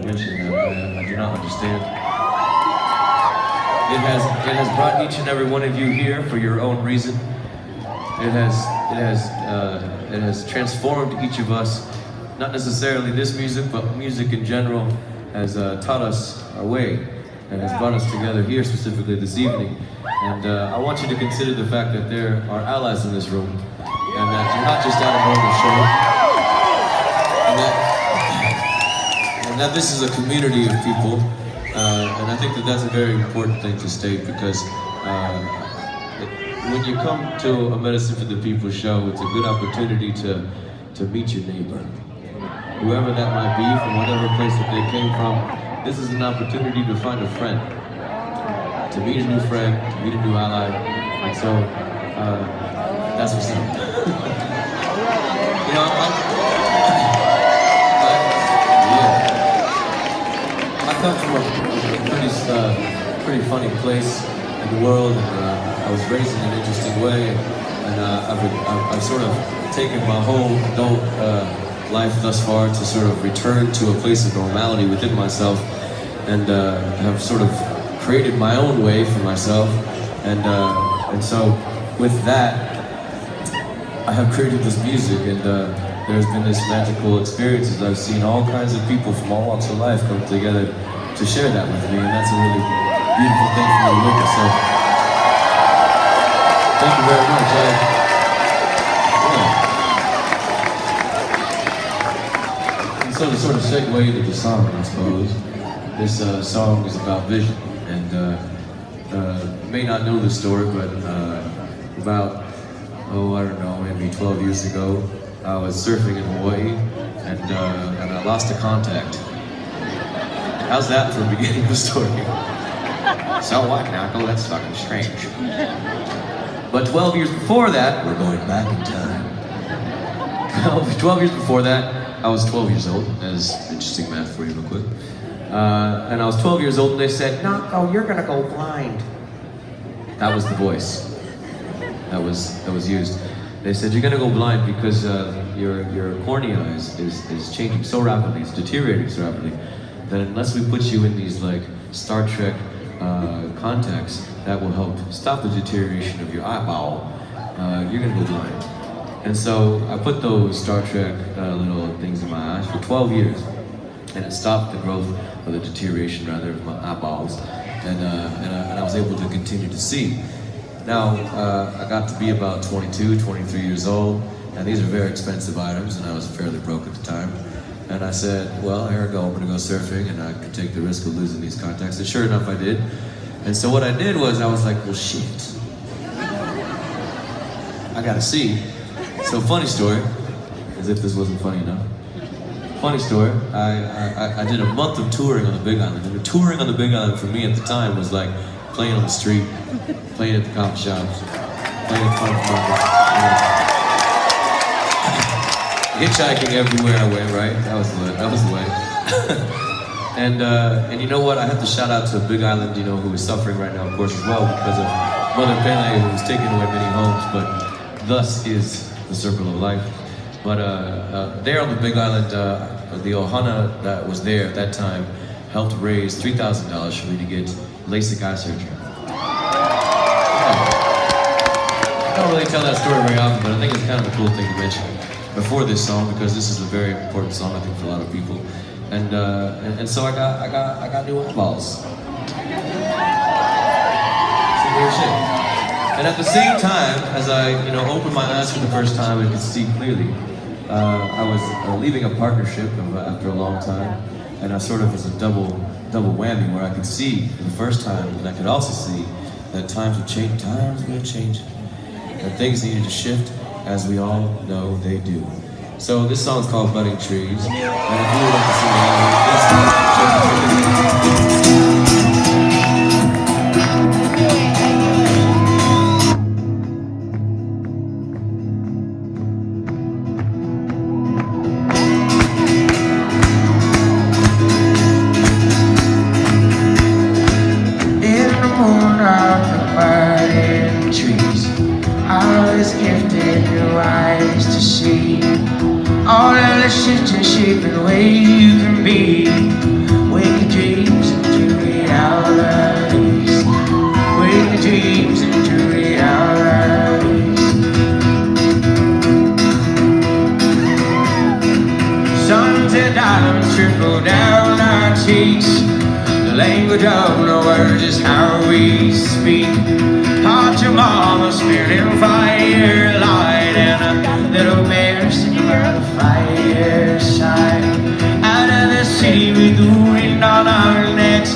mention that I do not understand. It has brought each and every one of you here for your own reason. It has transformed each of us. Not necessarily this music, but music in general has taught us our way and has brought us together here specifically this evening. And I want you to consider the fact that there are allies in this room, and that you're not just at a normal show, and that this is a community of people. And I think that that's a very important thing to state, because when you come to a Medicine for the People show, it's a good opportunity to meet your neighbor. Whoever that might be, from whatever place that they came from, this is an opportunity to find a friend, to meet a new friend, to meet a new ally. And so, that's what's up. You know, I come from a pretty funny place in the world, and I was raised in an interesting way, and I've sort of taken my whole adult life thus far to sort of return to a place of normality within myself, and have sort of created my own way for myself, and so with that, I have created this music, and there's been this magical experiences. I've seen all kinds of people from all walks of life come together to share that with me, and that's a really beautiful thing for me to witness. So, thank you very much. And so to sort of segue into the song, I suppose, this song is about vision, and you may not know the story, but about, I don't know, maybe 12 years ago, I was surfing in Hawaii, and I lost a contact. How's that for the beginning of a story? So what, Nahko? That's fucking strange. But 12 years before that, we're going back in time. 12 years before that, I was 12 years old. That is interesting math for you real quick. And I was 12 years old, and they said, Nahko, you're gonna go blind. That was the voice that was used. They said, you're gonna go blind because your cornea is changing so rapidly, it's deteriorating so rapidly, that unless we put you in these like Star Trek contacts that will help stop the deterioration of your eyeball, you're gonna go blind. And so I put those Star Trek little things in my eyes for 12 years, and it stopped the growth, or the deterioration rather, of my eyeballs, and I was able to continue to see. Now, I got to be about 22, 23 years old, and these are very expensive items, and I was fairly broke at the time. And I said, well, here I go, I'm gonna go surfing, and I could take the risk of losing these contacts. And sure enough, I did. And so what I did was, I was like, well, shit. I gotta see. So funny story, as if this wasn't funny enough. Funny story, I did a month of touring on the Big Island. And the touring on the Big Island for me at the time was like playing on the street, playing at the coffee shops, playing at farmers markets. Hitchhiking everywhere I went, right? That was the way. And you know what? I have to shout out to Big Island, you know, who is suffering right now, of course, as well, because of Mother Pele, who was taking away many homes, but thus is the circle of life. But there on the Big Island, the Ohana that was there at that time helped raise $3,000 for me to get LASIK eye surgery. Yeah. I don't really tell that story very often, but I think it's kind of a cool thing to mention before this song, because this is a very important song, I think, for a lot of people. And so I got new eyeballs. See, weird shit. And at the same time, as I opened my eyes for the first time and could see clearly, I was leaving a partnership after a long time, and I sort of was a double whammy, where I could see for the first time, and I could also see that times would change, and things needed to shift, as we all know they do. So this song is called Budding Trees, and if you would like to sing along with all of the shit you're shaping away. diamonds trickle down our cheeks. The language of no words is how we speak. Hot your mama spinning firelight, and a little bear sitting by the fireside. Out of the city with the wind on our necks,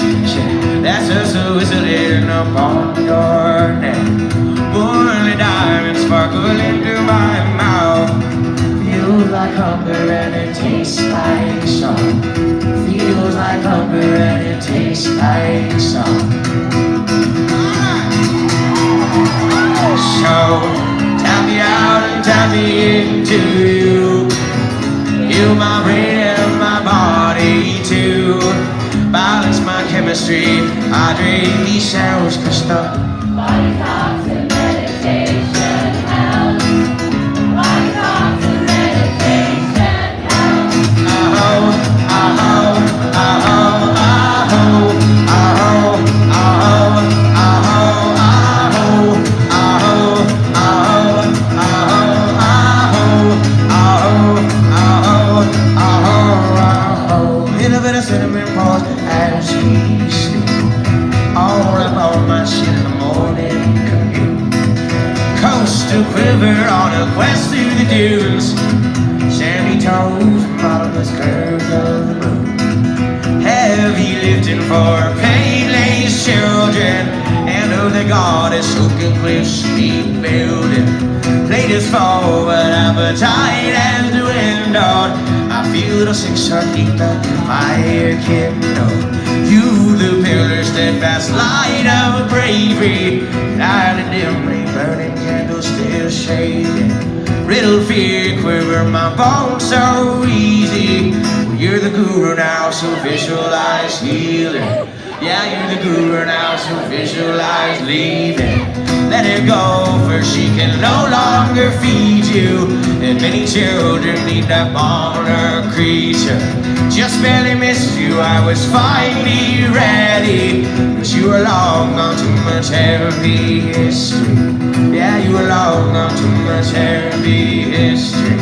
that's us whistling upon your neck. Buren diamonds sparkle into my mouth. Feels like hunger and it tastes like song. Feels like hunger and it tastes like song. So tap me out and tap me into you. Heal my brain and my body too. Balance my chemistry, hydrate these cells, 'cause the body talks and meditation helps. Body talks and meditation helps. Little bit of cinnamon pause as we sleep. All up on my shit in the morning commute. Coast to quiver on a quest through the dunes. Sandy toes, bottomless curves of the moon. Heavy lifting for pain-laced children. And oh, the goddess who can cliffs keep building. Plate is full, but appetite has dwindled. I feel the 6 heat, the fire kindle. You, the pillar, steadfast light of bravery. Light a dimly burning candle still shading. Riddle fear quiver my bones so easy. Well, you're the guru now, so visualize healing. Yeah, you're the guru now, so visualize leaving. Let her go, for she can no longer feed you. And many children need that monarch creature. Just barely missed you, I was finally ready. But you were long gone, too much heavy history. Yeah, you were long gone, too much heavy history.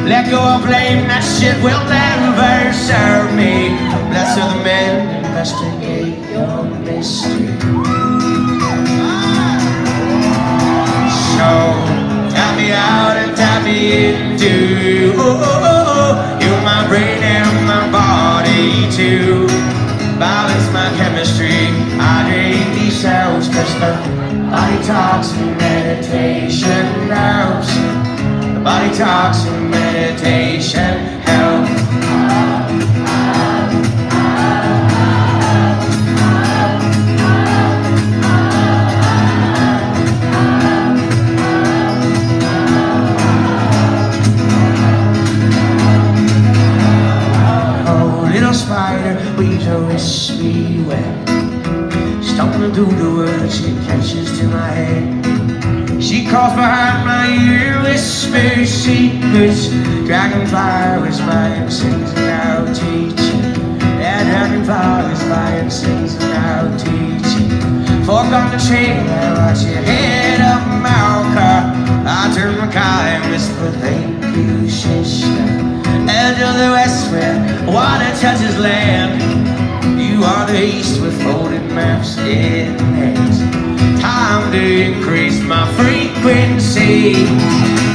Let go of blame, that shit will never serve me. Bless the men, investigate your mystery. So, tap me out and tap me into you. You're my brain and my body too. Balance my chemistry, hydrate these cells, 'cause the body talks and meditation helps. The body talks and meditation helps. Spider weaves a wispy web, stumbling through the woods, she catches to my head. She calls behind my ear, whispers secrets. Dragonfly whispers and sings and now teaching. Yeah, dragonfly whispers and sings and now teaching. Fork on the trail, I watch your head up Malka. I turn my car and whisper, thank you, sister. Edge of the west where water touches land. You are the east with folded maps in hands. Time to increase my frequency.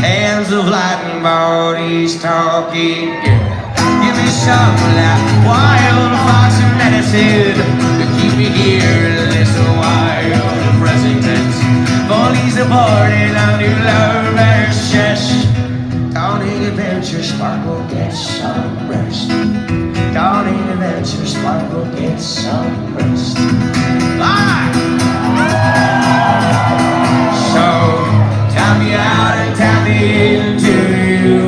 Hands of light and bodies talking. Yeah. Give me some of that wild fox and medicine to keep me here in this wild residence. Bodies aborted on new lover's chest. Dawning adventure, sparkle, get some rest. Dawning adventure, sparkle, get some rest. So, tap me out and tap me into you.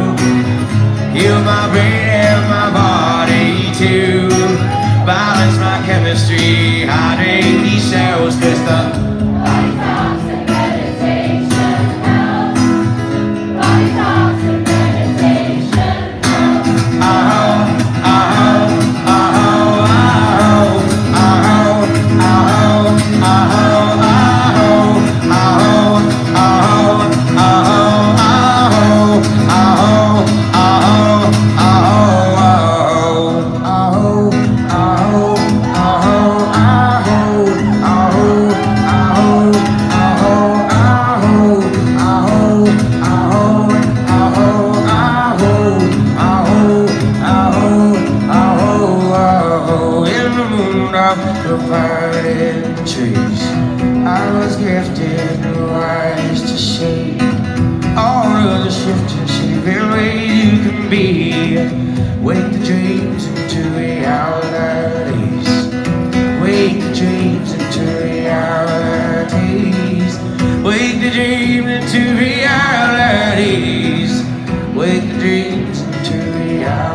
Heal my brain and my body too. Balance my chemistry, hydrate these cells, 'cause the Body talks and meditation helps. Body talks and meditation helps. about the parted trees. I was gifted new eyes to see all of the shifting, shaping way you can be. Wake the dreams into realities. Wake the dreams into realities. Wake the dreams into realities. Wake the dreams into realities.